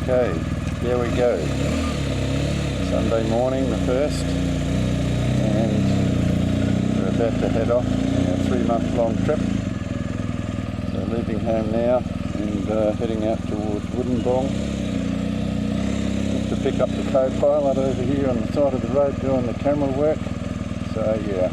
Okay, there we go. Sunday morning, the 1st, and we're about to head off on our 3-month-long trip. So leaving home now and heading out towards Wollongong to pick up the co-pilot over here on the side of the road doing the camera work. So yeah.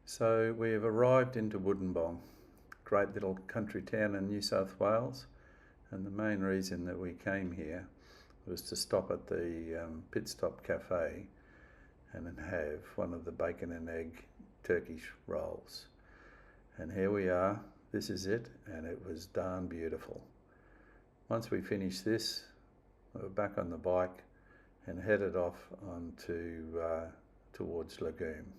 So we have arrived into Wollongong, great little country town in New South Wales, and the main reason that we came here was to stop at the Pit Stop Cafe and have one of the bacon and egg Turkish rolls. And here we are, this is it, and it was darn beautiful. Once we finished this, we were back on the bike and headed off towards Lagoon.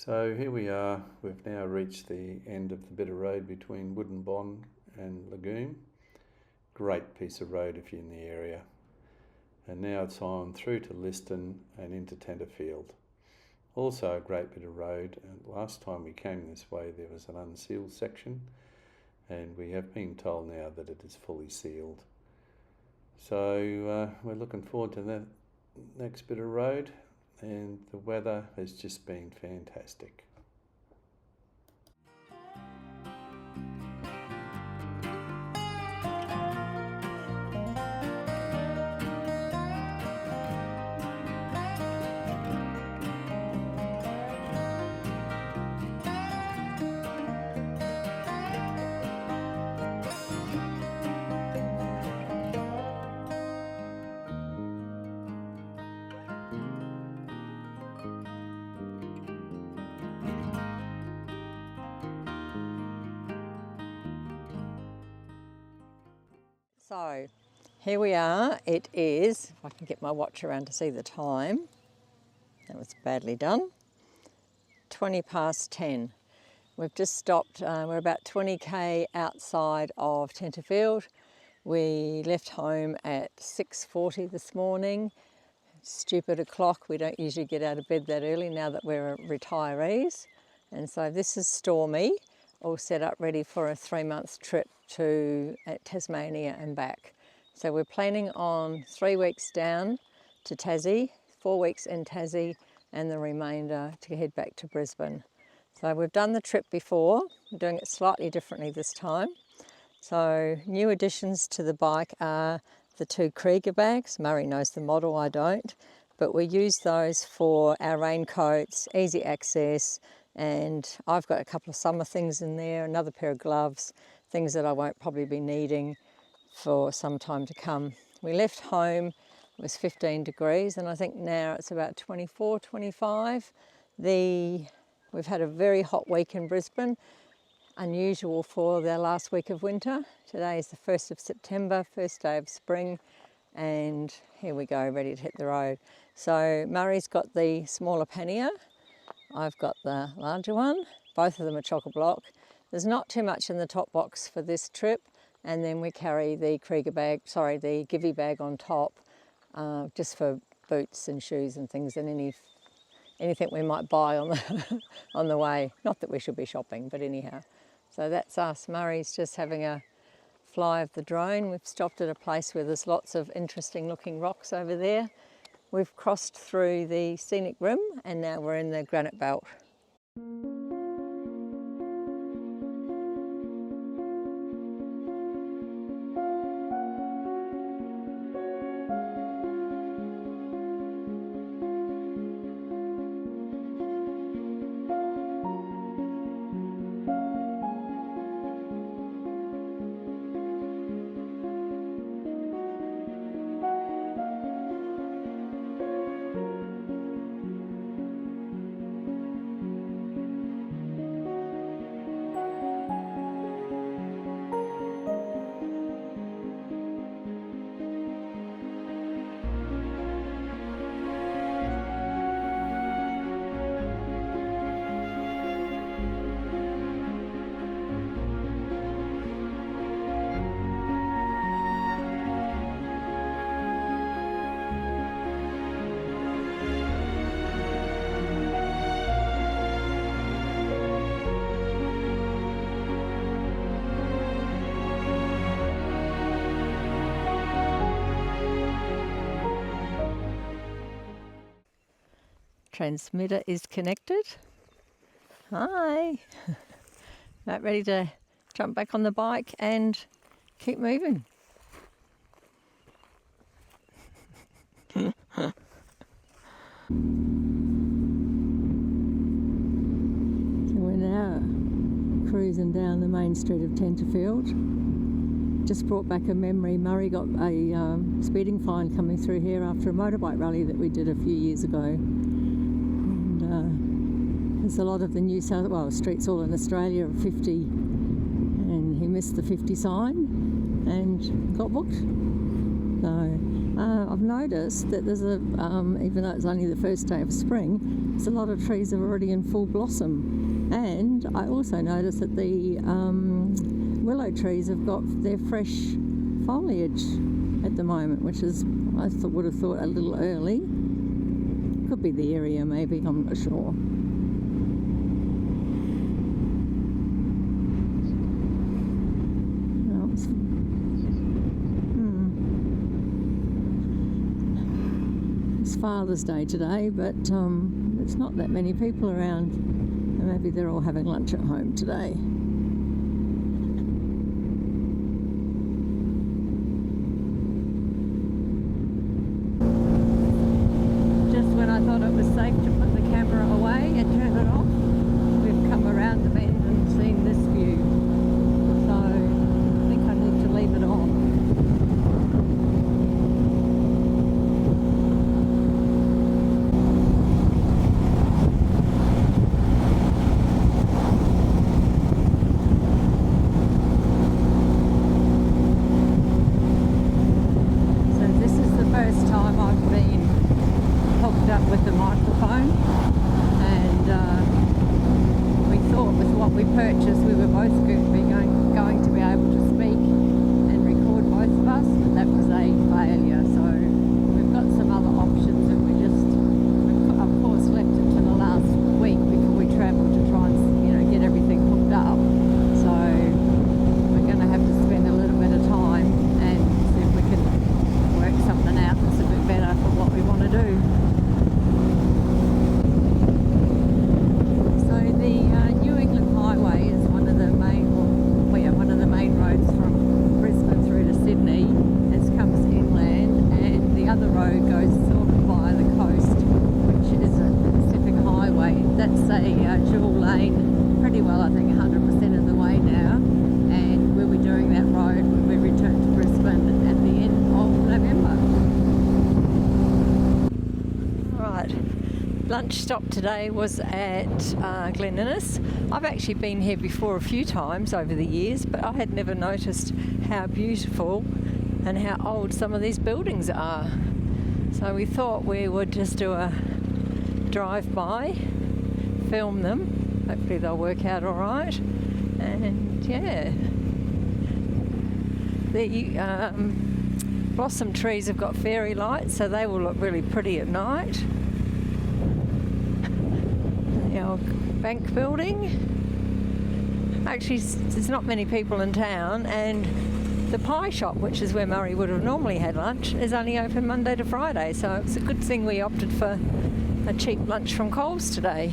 So here we are, we've now reached the end of the bit of road between Woodinbong and Lagoon. Great piece of road if you're in the area. And now it's on through to Liston and into Tenterfield. Also a great bit of road. And last time we came this way there was an unsealed section, and we have been told now that it is fully sealed. So we're looking forward to that next bit of road, and the weather has just been fantastic. So here we are. It is, if I can get my watch around to see the time, that was badly done, 10:20. We've just stopped, we're about 20k outside of Tenterfield. We left home at 6:40 this morning. Stupid o'clock, we don't usually get out of bed that early now that we're retirees. And so this is Stormy, all set up ready for a 3-month trip to Tasmania and back. So we're planning on 3 weeks down to Tassie, 4 weeks in Tassie, and the remainder to head back to Brisbane. So we've done the trip before, we're doing it slightly differently this time. So new additions to the bike are the 2 Krieger bags. Murray knows the model, I don't, but we use those for our raincoats, easy access, and I've got a couple of summer things in there, another pair of gloves, things that I won't probably be needing for some time to come. We left home, it was 15 degrees, and I think now it's about 24, 25. We've had a very hot week in Brisbane, unusual for the last week of winter. Today is the 1st of September, first day of spring, and here we go, ready to hit the road. So Murray's got the smaller pannier, I've got the larger one, both of them are chock-a-block. There's not too much in the top box for this trip, and then we carry the Krieger bag, sorry, the Givey bag on top, just for boots and shoes and things, and anything we might buy on the, on the way. Not that we should be shopping, but anyhow. So that's us. Murray's just having a fly of the drone. We've stopped at a place where there's lots of interesting looking rocks over there. We've crossed through the scenic rim and now we're in the granite belt. Transmitter is connected. Hi. About ready to jump back on the bike and keep moving. So we're now cruising down the main street of Tenterfield. Just brought back a memory. Murray got a speeding fine coming through here after a motorbike rally that we did a few years ago. There's a lot of the New South Wales streets all in Australia are 50, and he missed the 50 sign and got booked. So I've noticed that there's even though it's only the first day of spring, there's a lot of trees are already in full blossom. And I also noticed that the willow trees have got their fresh foliage at the moment, which is, would have thought, a little early. Could be the area maybe, I'm not sure. It's Father's Day today, but there's not that many people around, and maybe they're all having lunch at home today. Just when I thought it was safe to put the camera away and turn it off, we've come around the bend and seen this view. So I think I need to leave it on. With the microphone, and we thought with what we purchased we were both going to be able to speak and record both of us, but that was a failure. So we've got some other options, and we've of course left it to the last week before we travel to try and get everything hooked up. So we're going to have to spend a little bit of time and see if we can work something out that's a bit better for what we want to do. Highway is one of the main roads from Brisbane through to Sydney. It comes inland, and the other road goes sort of via the coast, which is a Pacific Highway. That's a dual lane, pretty well I think 100% of the way now, and we'll be doing that road when we return to Brisbane at the end of November. Right. Lunch stop today was at Glen Innes. I've actually been here before a few times over the years, but I had never noticed how beautiful and how old some of these buildings are. So we thought we would just do a drive-by, film them. Hopefully they'll work out all right. And yeah, the blossom trees have got fairy lights, so they will look really pretty at night. The old bank building. Actually, there's not many people in town, and the pie shop, which is where Murray would have normally had lunch, is only open Monday to Friday, so it's a good thing we opted for a cheap lunch from Coles today.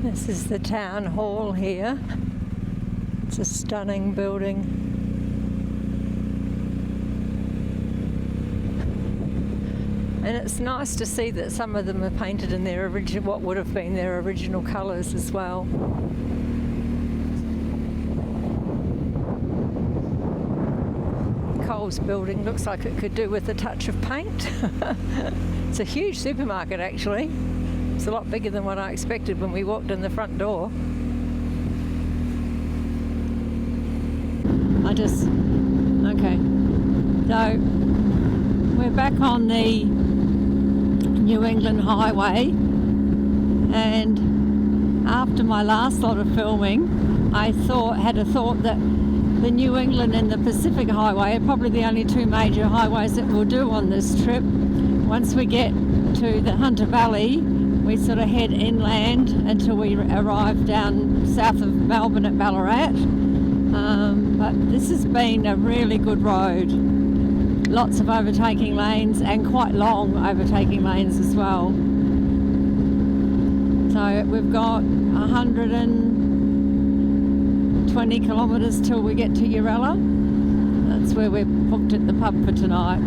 This is the town hall here. It's a stunning building. And it's nice to see that some of them are painted in their original, what would have been their original colours as well. Coles building looks like it could do with a touch of paint. It's a huge supermarket actually. It's a lot bigger than what I expected when we walked in the front door. Okay. So we're back on the New England Highway, and after my last lot of filming, I had a thought that the New England and the Pacific Highway are probably the only two major highways that we'll do on this trip. Once we get to the Hunter Valley, we sort of head inland until we arrive down south of Melbourne at Ballarat. But this has been a really good road. Lots of overtaking lanes and quite long overtaking lanes as well. we've got 120 kilometres till we get to Uralla. That's where we're booked at the pub for tonight.